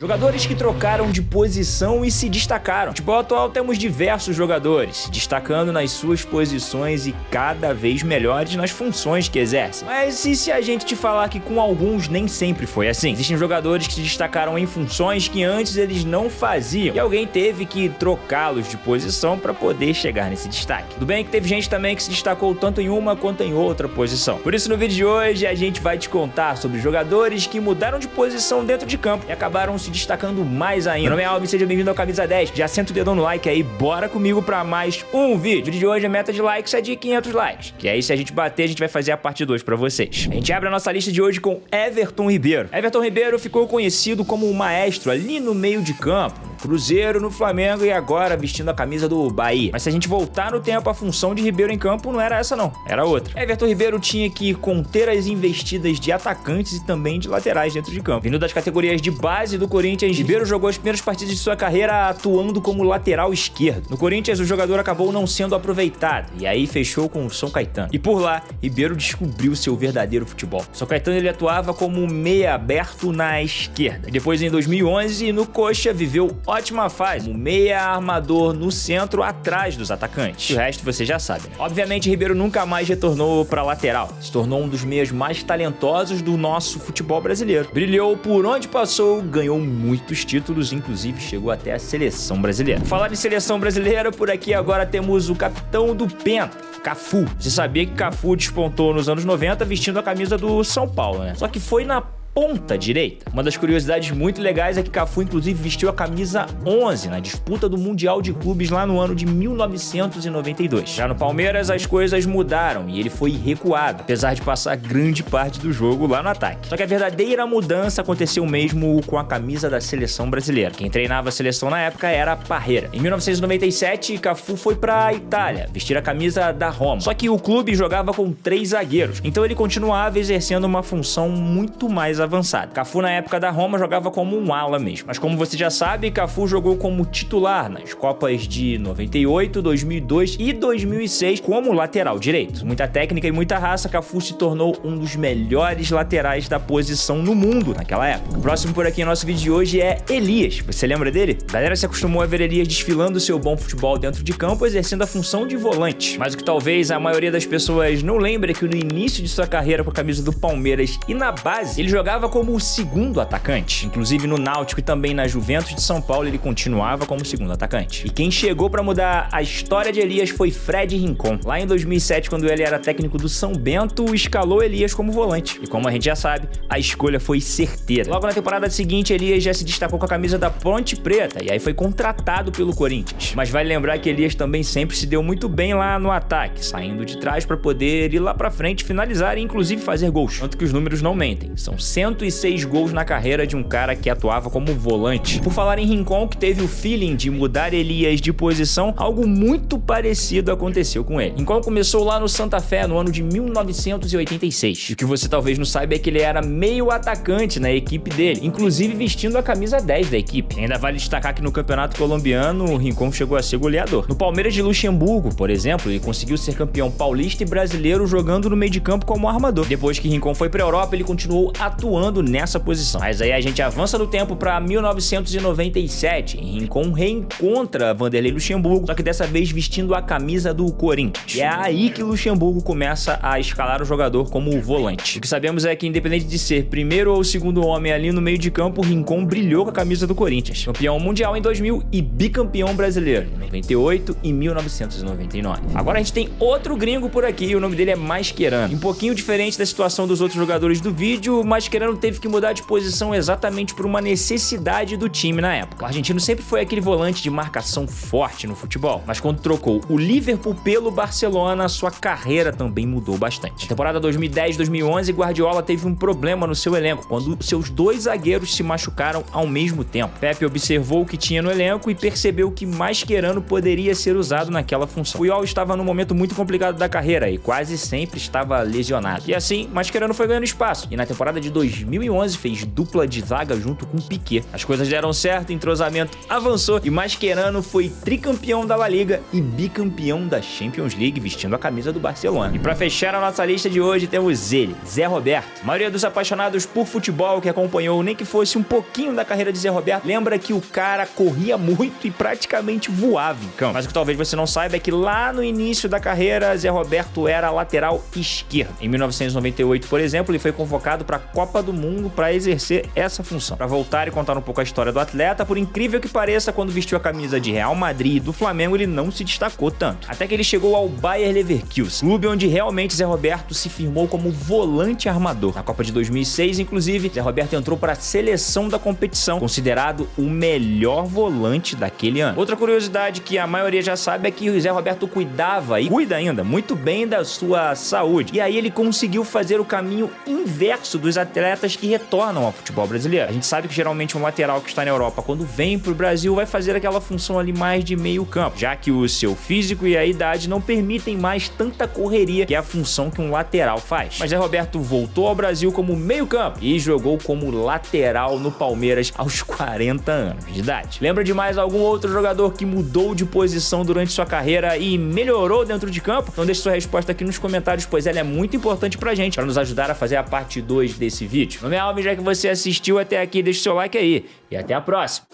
Jogadores que trocaram de posição e se destacaram. No futebol atual temos diversos jogadores, se destacando nas suas posições e cada vez melhores nas funções que exercem. Mas e se a gente te falar que com alguns nem sempre foi assim? Existem jogadores que se destacaram em funções que antes eles não faziam e alguém teve que trocá-los de posição para poder chegar nesse destaque. Tudo bem que teve gente também que se destacou tanto em uma quanto em outra posição. Por isso no vídeo de hoje a gente vai te contar sobre jogadores que mudaram de posição dentro de campo e acabaram se destacando mais ainda. Meu nome é Alvin, seja bem-vindo ao Camisa 10. Já senta o dedão no like aí, bora comigo pra mais um vídeo. O vídeo de hoje a meta de likes é de 500 likes, que aí se a gente bater, a gente vai fazer a parte 2 pra vocês. A gente abre a nossa lista de hoje com Everton Ribeiro. Everton Ribeiro ficou conhecido como um maestro ali no meio de campo, no Cruzeiro, no Flamengo e agora vestindo a camisa do Bahia. Mas se a gente voltar no tempo, a função de Ribeiro em campo não era essa não, era outra. Everton Ribeiro tinha que conter as investidas de atacantes e também de laterais dentro de campo. Vindo das categorias de base do Corinthians, Ribeiro jogou as primeiras partidas de sua carreira atuando como lateral esquerdo. No Corinthians, o jogador acabou não sendo aproveitado e aí fechou com o São Caetano. E por lá, Ribeiro descobriu seu verdadeiro futebol. São Caetano ele atuava como meia aberto na esquerda. Depois, em 2011, no Coxa, viveu ótima fase, como meia armador no centro, atrás dos atacantes. O resto você já sabe, né? Obviamente, Ribeiro nunca mais retornou para lateral. Se tornou um dos meias mais talentosos do nosso futebol brasileiro. Brilhou por onde passou, ganhou muitos títulos, inclusive chegou até a seleção brasileira. Falar em seleção brasileira, por aqui agora temos o capitão do Penta, Cafu. Você sabia que Cafu despontou nos anos 90 vestindo a camisa do São Paulo, né? Só que foi na ponta direita. Uma das curiosidades muito legais é que Cafu inclusive vestiu a camisa 11 na disputa do Mundial de Clubes lá no ano de 1992. Já no Palmeiras as coisas mudaram e ele foi recuado, apesar de passar grande parte do jogo lá no ataque. Só que a verdadeira mudança aconteceu mesmo com a camisa da seleção brasileira. Quem treinava a seleção na época era Parreira. Em 1997, Cafu foi para a Itália vestir a camisa da Roma. Só que o clube jogava com 3 zagueiros, então ele continuava exercendo uma função muito mais avançado. Cafu na época da Roma jogava como um ala mesmo. Mas como você já sabe, Cafu jogou como titular nas Copas de 98, 2002 e 2006 como lateral direito. Muita técnica e muita raça, Cafu se tornou um dos melhores laterais da posição no mundo naquela época. O próximo por aqui no nosso vídeo de hoje é Elias. Você lembra dele? A galera se acostumou a ver Elias desfilando seu bom futebol dentro de campo, exercendo a função de volante. Mas o que talvez a maioria das pessoas não lembre é que no início de sua carreira com a camisa do Palmeiras e na base, ele jogava como o segundo atacante. Inclusive no Náutico e também na Juventus de São Paulo ele continuava como segundo atacante. E quem chegou para mudar a história de Elias foi Fred Rincon. Lá em 2007, quando ele era técnico do São Bento, escalou Elias como volante. E como a gente já sabe, a escolha foi certeira. Logo na temporada seguinte, Elias já se destacou com a camisa da Ponte Preta e aí foi contratado pelo Corinthians. Mas vale lembrar que Elias também sempre se deu muito bem lá no ataque, saindo de trás para poder ir lá para frente, finalizar e inclusive fazer gols. Tanto que os números não mentem. São 106 gols na carreira de um cara que atuava como volante. Por falar em Rincon, que teve o feeling de mudar Elias de posição, algo muito parecido aconteceu com ele. Rincon começou lá no Santa Fé no ano de 1986. E o que você talvez não saiba é que ele era meio atacante na equipe dele, inclusive vestindo a camisa 10 da equipe. Ainda vale destacar que no campeonato colombiano, o Rincon chegou a ser goleador. No Palmeiras de Luxemburgo, por exemplo, ele conseguiu ser campeão paulista e brasileiro jogando no meio de campo como armador. Depois que Rincon foi para a Europa, ele continuou atuando nessa posição. Mas aí a gente avança no tempo para 1997 e Rincon reencontra Vanderlei Luxemburgo, só que dessa vez vestindo a camisa do Corinthians. E é aí que Luxemburgo começa a escalar o jogador como volante. O que sabemos é que independente de ser primeiro ou segundo homem ali no meio de campo, Rincon brilhou com a camisa do Corinthians. Campeão mundial em 2000 e bicampeão brasileiro em 98 e 1999. Agora a gente tem outro gringo por aqui, o nome dele é Mascherano. Um pouquinho diferente da situação dos outros jogadores do vídeo, Mascherano teve que mudar de posição exatamente por uma necessidade do time na época. O argentino sempre foi aquele volante de marcação forte no futebol, mas quando trocou o Liverpool pelo Barcelona, sua carreira também mudou bastante. Na temporada 2010-2011, Guardiola teve um problema no seu elenco, quando seus 2 zagueiros se machucaram ao mesmo tempo. Pepe observou o que tinha no elenco e percebeu que Mascherano poderia ser usado naquela função. Puyol estava num momento muito complicado da carreira e quase sempre estava lesionado. E assim, Mascherano foi ganhando espaço. E na temporada de 2011 fez dupla de zaga junto com Piqué. As coisas deram certo, o entrosamento avançou e Mascherano foi tricampeão da La Liga e bicampeão da Champions League vestindo a camisa do Barcelona. E para fechar a nossa lista de hoje temos ele, Zé Roberto. A maioria dos apaixonados por futebol que acompanhou nem que fosse um pouquinho da carreira de Zé Roberto lembra que o cara corria muito e praticamente voava em campo. Mas o que talvez você não saiba é que lá no início da carreira Zé Roberto era lateral esquerdo. Em 1998, por exemplo, ele foi convocado para a Copa do Mundo para exercer essa função. Para voltar e contar um pouco a história do atleta, por incrível que pareça, quando vestiu a camisa de Real Madrid e do Flamengo, ele não se destacou tanto. Até que ele chegou ao Bayer Leverkusen, clube onde realmente Zé Roberto se firmou como volante armador. Na Copa de 2006, inclusive, Zé Roberto entrou para a seleção da competição, considerado o melhor volante daquele ano. Outra curiosidade que a maioria já sabe é que o Zé Roberto cuidava e cuida ainda muito bem da sua saúde. E aí ele conseguiu fazer o caminho inverso dos atletas que retornam ao futebol brasileiro. A gente sabe que geralmente um lateral que está na Europa, quando vem pro Brasil, vai fazer aquela função ali mais de meio campo, já que o seu físico e a idade não permitem mais tanta correria, que é a função que um lateral faz. Mas Zé Roberto voltou ao Brasil como meio campo e jogou como lateral no Palmeiras aos 40 anos de idade. Lembra de mais algum outro jogador que mudou de posição durante sua carreira e melhorou dentro de campo? Então deixe sua resposta aqui nos comentários, pois ela é muito importante pra gente, para nos ajudar a fazer a parte 2 desse vídeo. Meu nome é Alvin, já que você assistiu até aqui, deixa o seu like aí e até a próxima.